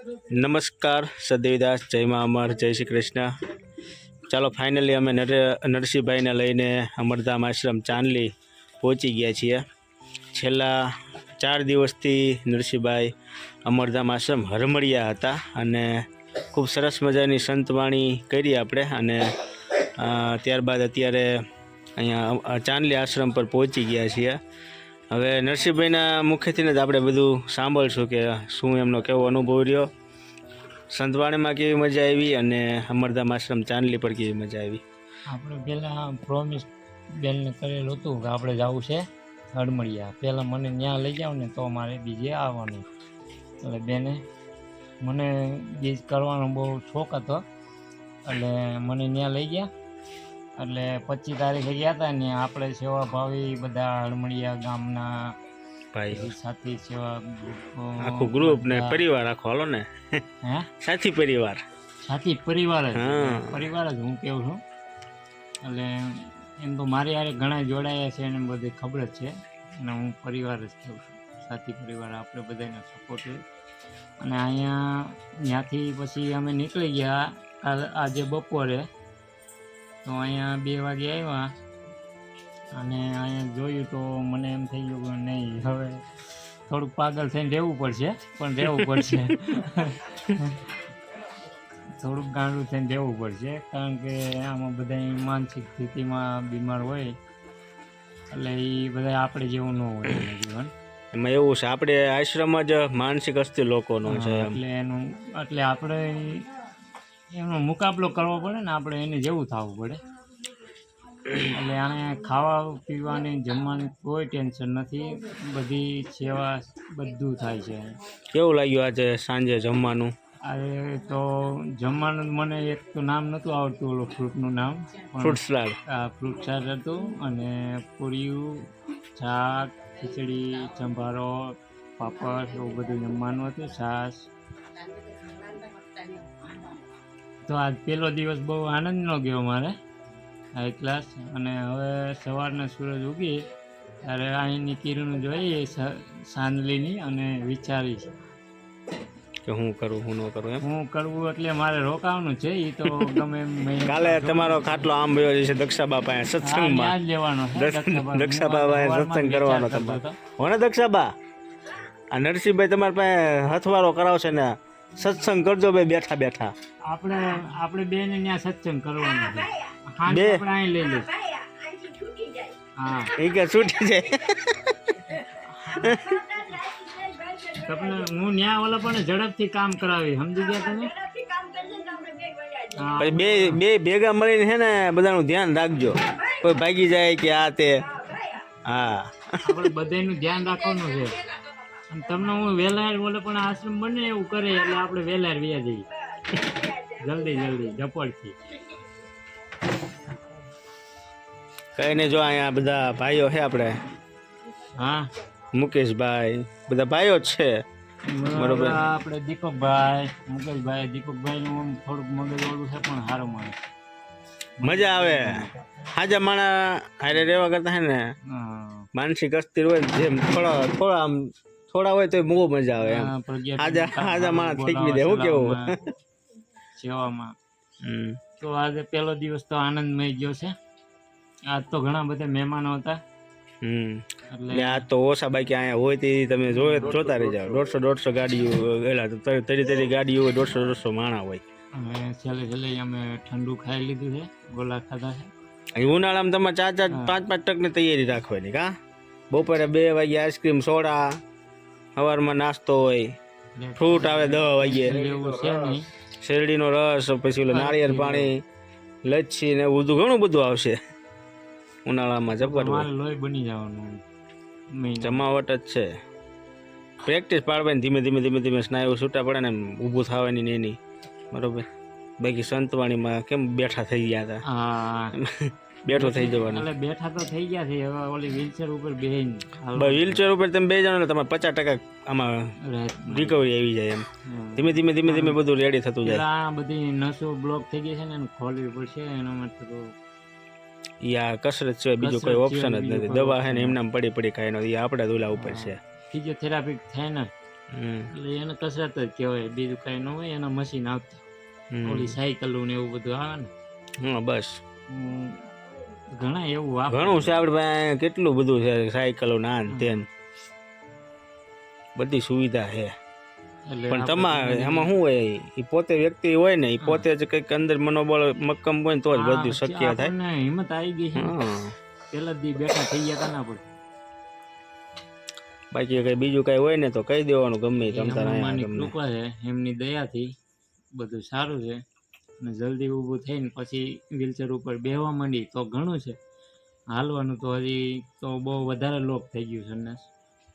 નમસ્કાર સદેવીદાસ, જય મા અમર, જય શ્રી કૃષ્ણ। ચાલો ફાઇનલી અમે નરસિંહભાઈને લઈને અમરધામ આશ્રમ ચાંદલી પહોંચી ગયા છીએ। છેલ્લા 4 દિવસથી નરસિંહભાઈ અમરધામ આશ્રમ હરમળિયા હતા અને ખૂબ સરસ મજાની સંતવાણી કરી આપણે અને ત્યારબાદ અત્યારે અહીંયા ચાંદલી આશ્રમ પર પહોંચી ગયા છીએ। હવે નરસિંહભાઈના મુખેથી જ આપણે બધું સાંભળશું કે શું એમનો કેવો અનુભવ રહ્યો, સંતવાણીમાં કેવી મજા આવી અને અમરધામ આશ્રમ ચાંદલી પર કેવી મજા આવી। આપણે પહેલાં પ્રોમિસ બેનને કરેલું હતું કે આપણે જવું છે હરમળિયા, પહેલાં મને ત્યાં લઈ જાવ ને તો મારે બીજે આવવાનું, એટલે બેને મને બીજ કરવાનો બહુ શોખ હતો એટલે મને ત્યાં લઈ ગયા। એટલે 25 તારીખે ગયા હતા ને આપણે સેવાભાવી બધા હરમળિયા ગામના ભાઈ સાથી સેવા આખું ગ્રુપ ને પરિવાર આખો હાલો ને હે સાથી પરિવાર પરિવાર જ હું કહું છું। એટલે એમ તો મારી હારે ઘણા જોડાયા છે એને બધી ખબર જ છે અને હું પરિવાર જ કહું છું, સાથી પરિવાર આપણે બધાનો સપોર્ટ છે। અને અહીંયા ત્યાંથી પછી અમે નીકળી ગયા આજે બપોરે, તો અહીંયા 2 વાગે આવ્યા અને અહીંયા જોયું તો મને એમ થઈ ગયું કે નહીં હવે થોડુંક પાગલ થઈને રહેવું પડશે, પણ રહેવું પડશે થોડુંક ગાંડું થઈને રહેવું પડશે, કારણ કે આમાં બધા માનસિક સ્થિતિમાં બીમાર હોય એટલે એ બધા આપણે જેવું ન હોય જીવન। એમાં એવું છે આપણે આશ્રમ જ માનસિક અસ્થિર લોકોનો છે એટલે આપણે એનો મુકાબલો કરવો પડે ને, આપણે એને જેવું થવું પડે। એટલે આને ખાવા પીવાની જમવાની કોઈ ટેન્શન નથી, બધી સેવા બધું થાય છે। કેવું લાગ્યું આજે સાંજે જમવાનું? આજે તો જમવાનું મને એક તો નામ નહોતું આવડતું, ઓલો ફ્રૂટનું નામ, ફ્રૂટ સલાડ, ફ્રૂટ સલાડ હતું અને પૂરીયું, શાક, ખીચડી, ચંભારો, પાપડ એવું બધું જમવાનું હતું, છાશ। તો આજ પહેલો દિવસ બહુ આનંદનો ગયો મારે હાઈ ક્લાસ। અને હવે સવારના સૂરજ ઉગી ત્યારે અહીંની કિરણ જોઈએ ચાંદલીની અને વિચારીશ કે હું કરું હું ન કરું એમ હું કરવું, એટલે મારે રોકાવાનું છે એ તો ગમે એમ। કાલે તમારો ખાટલો આમ ભયો છે દક્ષાબા પાસે સત્સંગમાં જ લેવાનો દક્ષાબા પાસે સત્સંગ કરવાનો તમારે હો ને દક્ષાબા? આ નરસિંહભાઈ તમારા પાસે હથવારો કરાવશે ને સત્સંગ કરજો ભાઈ બેઠા બેઠા। આપણે બે ને ત્યાં સત્સંગ કરવાનો છે, બે આપણે અહીં લઈ લે। હા એ કે છૂટી જાય તમને હું ન્યા ઓલા પણ ઝડપથી કામ કરાવી, સમજી ગયા તમે? પછી બે ભેગા મળીને છે ને બધાનું ધ્યાન રાખજો, કોઈ ભાગી જાય કે આ તે। હા આપણે બધાનું ધ્યાન રાખવાનું છે અને તમને હું વહેલા બોલે પણ આશ્રમ બને એવું કરે એટલે આપણે વહેલા વ્યા જઈએ જલ્દી ઝપડથી। કઈ ને જો અહીંયા બધા ભાઈઓ છે આપણે, હા મુકેશભાઈ બધા ભાઈઓ જ છે બરોબર। આપણે દીપકભાઈ, મુકેશભાઈ, દીપકભાઈનું થોડુંક મગજ ઓળું છે પણ સારું માણસ, મજા આવે હાજા માણા હારે રહેવા કરતા હે ને માનસિક અસ્થિર હોય જેમ થોડા હોય તો બહુ મજા આવે એમ। હાજા માણા થઈ ગઈ દે હું કેવું સેવામાં। તો આજે પહેલો દિવસ તો આનંદમય ગયો છે। આજ તો ઘણા બધા મહેમાનો હતા એટલે આ તો ઓછા બાકી અહીંયા હોય તે તમે જોતા રહી જાઓ, 150 ગાડીઓ ગયેલા, તરી ગાડીઓ હોય, 150 માણા હોય। અને છેલ્લે અમે ઠંડુ ખાઈ લીધું છે, ગોલા ખાધા છે। ઉનાળામાં તમે 4-4, 5-5 ટકની તૈયારી રાખવાની કા? બપોરે 2 વાગે આઈસ્ક્રીમ, સોડા, સવારમાં નાસ્તો હોય, ફ્રૂટ આવે 10 વાગે, શેરડીનો રસ, પછી ઓલો નાળિયેર પાણી, લચ્છી ને બધું ઘણું બધું આવશે ઉનાળામાં। જબર લોહી બની જવાનું, જમાવટ જ છે, પ્રેક્ટિસ પાડવાની ધીમે સ્નાયુ છૂટા પડે ને ઊભું થવાની ને એની બરોબર। બાકી સંતવાણીમાં કેમ બેઠા થઈ ગયા હતા, બેઠો થઈ જવાનું, એટલે બેઠા તો થઈ ગયા છે, હવે ઓલી વ્હીલચેર ઉપર બેહીને વ્હીલચેર ઉપર તમે બે જાણો તમારે 50% આમાં રિકવરી આવી જાય એમ। ધીમે બધું રેડી થતું જાય। આ બધી નસો બ્લોક થઈ ગઈ છે ને એને ખોલવી પડશે, એના માટે તો યા કસરત છે, બીજું કોઈ ઓપ્શન જ નથી। દવા છે ને એમનામ પડી ખાય નો, એ આપણે દુલા ઉપર છે। ફિઝિયોથેરાપી થાય ને એટલે એને કસરત જ કહેવાય, બીજું કાંઈ ન હોય. એના મશીન આવતા ઓલી સાયકલો ને એવું બધું આવે ને. હા બસ ઘણા એવું વાપરે. ઘણું છે આપણે પાસે, કેટલું બધું છે, સાયકલો ના ને તેન બધી સુવિધા છે. એટલે પણ આપણે તમારે family એમાં શું હોય, એ પોતે વ્યક્તિ હોય ને, એ પોતે જ કંઈક અંદર મનોબળ મક્કમ હોય ને તો જ બધું શક્ય થાય. આપણને હિંમત આવી ગઈ છે ને. હા પેલા દી બેઠા થઈ ગયા તા ને આપણે. બાકી કઈ બીજું કઈ હોય ને તો કહી દેવાનું ગમે એ તમ તારે અહીંયા હનુમાનની ગમે. કૃપા છે, એમની દયાથી બધું સારું છે. અને જલ્દી ઊભું થઈને પછી વ્હીલચેર ઉપર બેહવા માંડી તો ઘણું છે. હાલવાનું તો હજી તો બહુ વધારે લોક થઈ ગયું છે ને,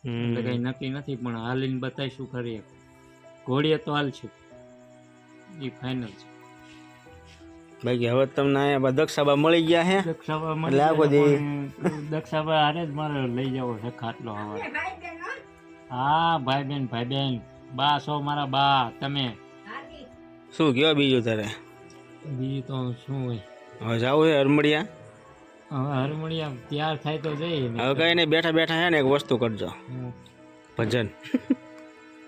એટલે કઈ નક્કી નથી. પણ હાલીને બતાવીશું ખરી. ઘોડીએ તો હાલશું, એ ફાઇનલ છે. બાકી હવે તમને અહીંયા દક્ષાબા મળી ગયા હે દક્ષાબા એટલે આ બધી દક્ષાબા હારે જ મારે લઈ જવો છે ખાટલો હવે. હા ભાઈ બેન બા છો મારા બા. તમે શું કયો બીજું તારે? બીજું તો શું હોય, હવે જાવું છે હરમડિયા. હવે હરમોનિયમ તૈયાર થાય તો જઈએ. હવે કઈ નહીં, બેઠા બેઠા હે ને એક વસ્તુ કરજો, ભજન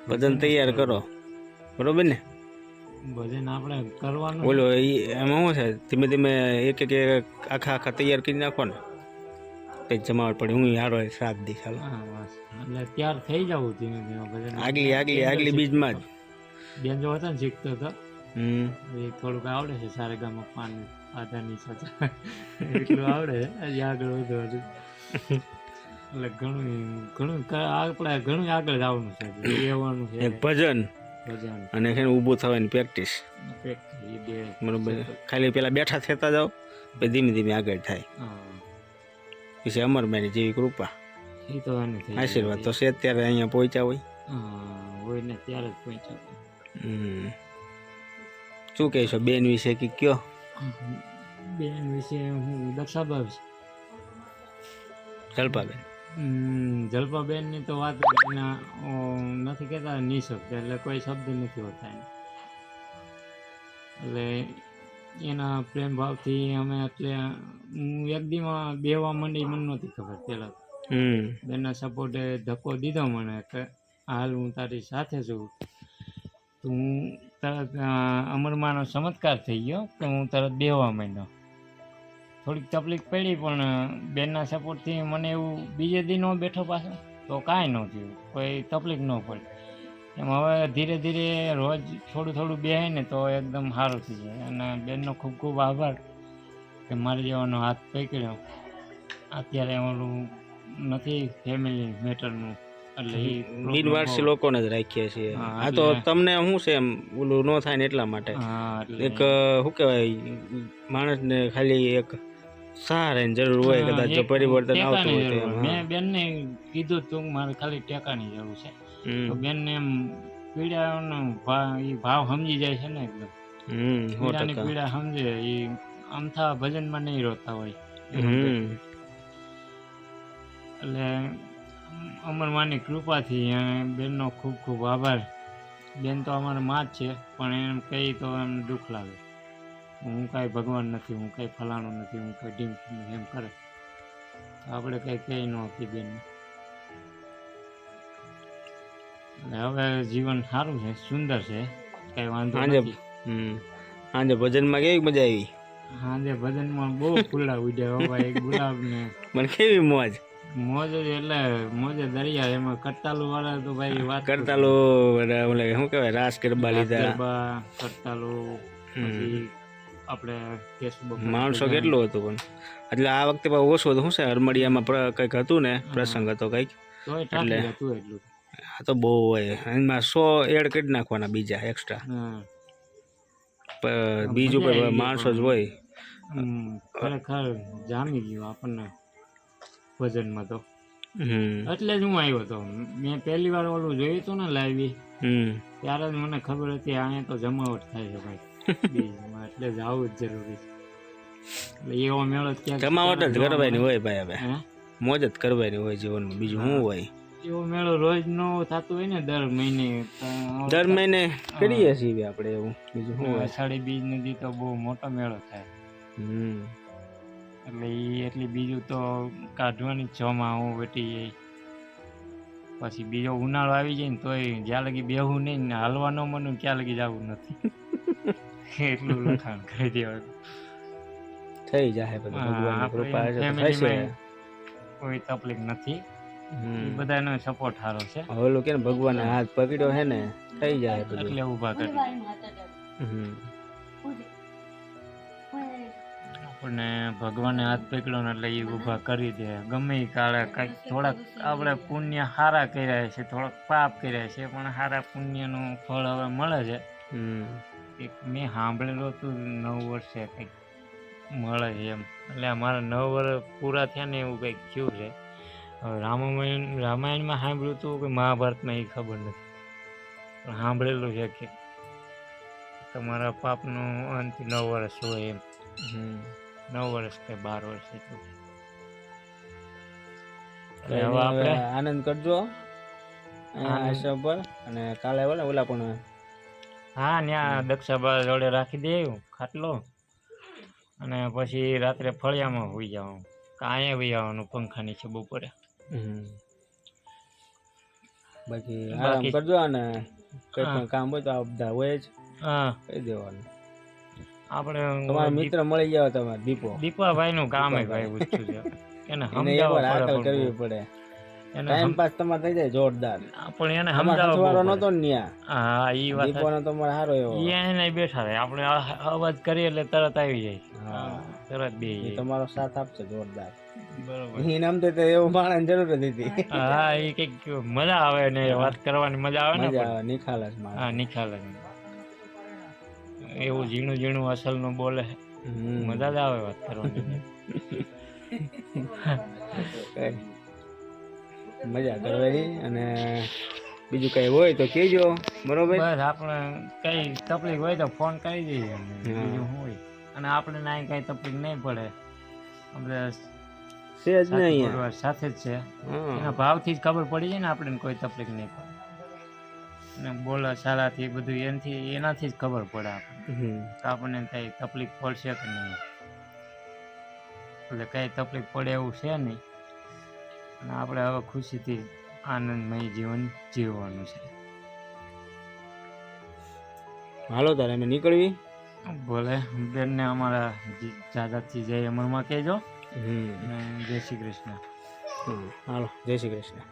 ભજન તૈયાર કરો, બરોબર ને? ભજન આપણે કરવાનું. બોલો એમાં શું છે, ધીમે ધીમે એક એક આખા તૈયાર કરી નાખો ને, કંઈક જમાવટ પડી. હું હારો સાથ દી ચાલો. હા બસ, એટલે તૈયાર થઈ જવું ધીમે ધીમે ભજન. આગલી બીજમાં જ બેન જો હતો ને શીખતો હતો, એ થોડુંક આવડે છે. સારે ગામમાં પાણી આધારની સાથે એટલું આવડે છે. હજી આગળ વધુ હજુ એટલે ઘણું આપણે ઘણું આગળ જવાનું છે, રહેવાનું છે. એક ભજન ભજન અને એને ઊભું થવાની પ્રેક્ટિસ, એ બે બરોબર? ખાલી પેલા બેઠા થતા જાઓ, પછી ધીમે ધીમે આગળ થાય. પછી અમરભાઈની જેવી કૃપા, એ તો એને થઈ આશીર્વાદ તો છે. અત્યારે અહીંયા પહોંચ્યા હોય ને ત્યારે જ પહોંચ્યા. શું કહેશો બેન વિશે કે કયો? બેન વિશે હું દક્ષાબા વિશે, જલપાબેન. જલપાબેનની તો વાત એના નથી કહેતા નિશબ્દ, એટલે કોઈ શબ્દ નથી હોતા એને. એટલે એના પ્રેમ ભાવથી અમે, એટલે હું એક દીમાં બેહવા માંડી, મને નહોતી ખબર પહેલાં. બેનના સપોર્ટે ધક્કો દીધો મને કે હાલ હું તારી સાથે છું. તો હું તરત અમરમાનો ચમત્કાર થઈ ગયો કે હું તરત બેહવા માંડ્યો. થોડીક તકલીફ પડી પણ બેનના સપોર્ટથી મને એવું બીજે દી ન બેઠો પાછો તો કાંઈ ન થયું, કોઈ તકલીફ ન પડી. એમ હવે ધીરે ધીરે રોજ થોડું થોડું બેહાય ને તો એકદમ સારું થઈ જાય. અને બેનનો ખૂબ ખૂબ આભાર કે મારી જેવાનો હાથ પકડ્યો. અત્યારે ઓલું નથી ફેમિલી મેટરનું, એટલે એ બિનવારસી લોકોને જ રાખીએ છીએ. આ તો તમને શું છે એમ ઓલું ન થાય ને એટલા માટે. એક શું કહેવાય, માણસને ખાલી એક સહારાની જરૂર હોય, કદાચ જો પરિવર્તન આવતું હોય તો. મેં બેનને કીધું તું મારે ખાલી ટેકાની જરૂર છે, તો બેનને એમ પીડાનો ભાવ સમજી જાય છે ને એકદમ. પીડાની પીડા સમજે એ અમથા ભજનમાં નહીં રોતા હોય. એટલે અમરમાની કૃપાથી અને બેનનો ખૂબ ખૂબ આભાર. બેન તો અમારા માં જ છે, પણ એમ કહી તો એમને દુઃખ લાગે. હું કાંઈ ભગવાન નથી, હું કાંઈ ફલાણું નથી, હું કાંઈ ડીમ એમ કરે તો આપણે કંઈ કહી ન હતી બેનને. હવે જીવન સારું છે, સુંદર છે, કઈ વાંધો નથી. સાંજે ભજનમાં કેવી મજા આવી? સાંજે ભજનમાં બહુ ફૂલા ઉડ્યા ભાઈ. ગુલાબ ને મને કેવી મોજ એટલે મોજે દરિયા. એમાં કરતાલુ વાળા તો ભાઈ વાત કરતાલુ, શું કહેવાય, રાસ ગરબા લીધા. કરતાલુ પછી આપણે ફેસબુક માણસો કેટલું હતું પણ, એટલે આ વખતે ઓછું હતું. શું છે હરમડિયામાં કંઈક હતું ને, પ્રસંગ હતો કંઈક, એટલે આ તો બહુ હોય. એમાં 100 એડ કરી નાખવાના બીજા એક્સ્ટ્રા, બીજું કોઈ માણસો જ હોય. ખરેખર જામી ગયું આપણને ભજનમાં તો. એટલે જ હું આવ્યો હતો. મેં પહેલી વાર ઓલું જોયું હતું ને લાઈવ, ત્યારે જ મને ખબર હતી અહીંયા તો જમાવટ થાય છે ભાઈ. એટલે જ આવું જ જરૂરી છે. એટલે એવો મેળો ક્યાંક જમાવટ જ કરવાની હોય ભાઈ. હવે મોજ જ કરવાની હોય જીવનમાં, બીજું શું હોય? એવો મેળો રોજ નો થતું હોય ને, દર મહિને કરીએ છીએ આપણે એવું, બીજું શું હોય? અષાઢી બીજ નદી તો બહુ મોટો મેળો થાય. એટલે એટલી બીજું તો કાઢવાની ચોમાં હું વેટી જાય. પછી બીજો ઉનાળો આવી જાય ને તોય જ્યાં લગી બેહવું નહીં ને હાલવા ન મનું ત્યાં લગી જવું નથી. એટલું લખાણ કરી દેવાનું. થઈ જાય બધું, ભગવાનની કૃપા હશે તો થશે. ફેમિલીમાં કોઈ તકલીફ નથી. એ હમ. બધાનો સપોર્ટ સારો છે ઓલું કે ને ભગવાને હાથ પકડ્યો હે ને થઈ જાય બધું. એટલે ઊભા કરી દે. હમ. આપણને ભગવાને હાથ પકડ્યો ને એટલે એ ઊભા કરી દે. ગમે એ કાળે કંઈક થોડાક આપણે પુણ્ય સારા કર્યા છે, થોડાક પાપ કર્યા છે, પણ સારા પુણ્યનું ફળ હવે મળે છે. હમ. એક મેં સાંભળેલું હતું 9 વર્ષે કંઈક મળે છે એમ. એટલે અમારા 9 વર્ષ પૂરા થયા ને એવું કંઈક થયું છે. હવે રામાયણમાં સાંભળ્યું હતું કે મહાભારતમાં એ ખબર નથી, પણ સાંભળેલું છે કે તમારા પાપનું અંત 9 વર્ષ હોય એમ. 9 વર્ષ કે 12 વર્ષ એટલું. કઈ નહીં, હવે આનંદ કરજો આશ્રમ પર. અને કાલે ઓલા પણ હા ત્યાં દક્ષાબા જોડે રાખી દે ખાટલો, અને પછી રાત્રે ફળિયામાં હોઈ જવાનું. અહીંયા વહી આવવાનું પંખા નીચે બપોરે. બાકી આરામ કરજો. અને કઈ પણ કામ હોય તો આ બધા હોય જ હા કહી દેવાનું. આપણે તમારા મિત્ર મળી જાવ, તમારે દીપાભાઈ નું કામ ભાઈ પૂછ્યું છે. એને સમજાવવા હાકલ કરવી પડે. ટાઈમ પાસ તમારે થઈ જાય જોરદાર. પણ એને સમજાવવાનો નતો ને ન્યા. હા ઈ વાત દીપોનો તમારે સારો એવો એને બેઠા રહે. આપણે અવાજ કરીએ એટલે તરત આવી જાય. તરત બે તમારો સાથ આપશે જોરદાર. બરોબર. ઇનામ તો એવું માણસ જરૂર જ હતી. હા એ કઈક મજા આવે ને વાત કરવાની મજા આવે ને. મજા આવે, નિખાલસ માં. હા નિખાલસ. એવું ઝીણું ઝીણું અસલ નું બોલે, મજા જ આવે વાત કરવાની. મજા કરવાની. અને બીજું કઈ હોય તો કહેજો, બરોબર? બસ આપણે કઈ તકલીફ હોય તો ફોન કરી દઈએ. બીજું હોય અને આપણે ના કઈ તકલીફ નહીં પડે. આપણે સાથે જ છે. એના ભાવથી જ ખબર પડી જાય ને આપણે કોઈ તકલીફ નહીં પડે. અને બોલા સારાથી બધું એનાથી જ ખબર પડે આપણને કઈ તકલીફ પડશે કે નહીં. એટલે કઈ તકલીફ પડે એવું છે નહીં. અને આપણે હવે ખુશીથી આનંદમય જીવન જીવવાનું છે. હાલો તારે અમે નીકળવી. ભલે બેનને અમારા દાદાથી જય અમરમાં કહેજો. જય શ્રી કૃષ્ણ. હાલો, જય શ્રી કૃષ્ણ.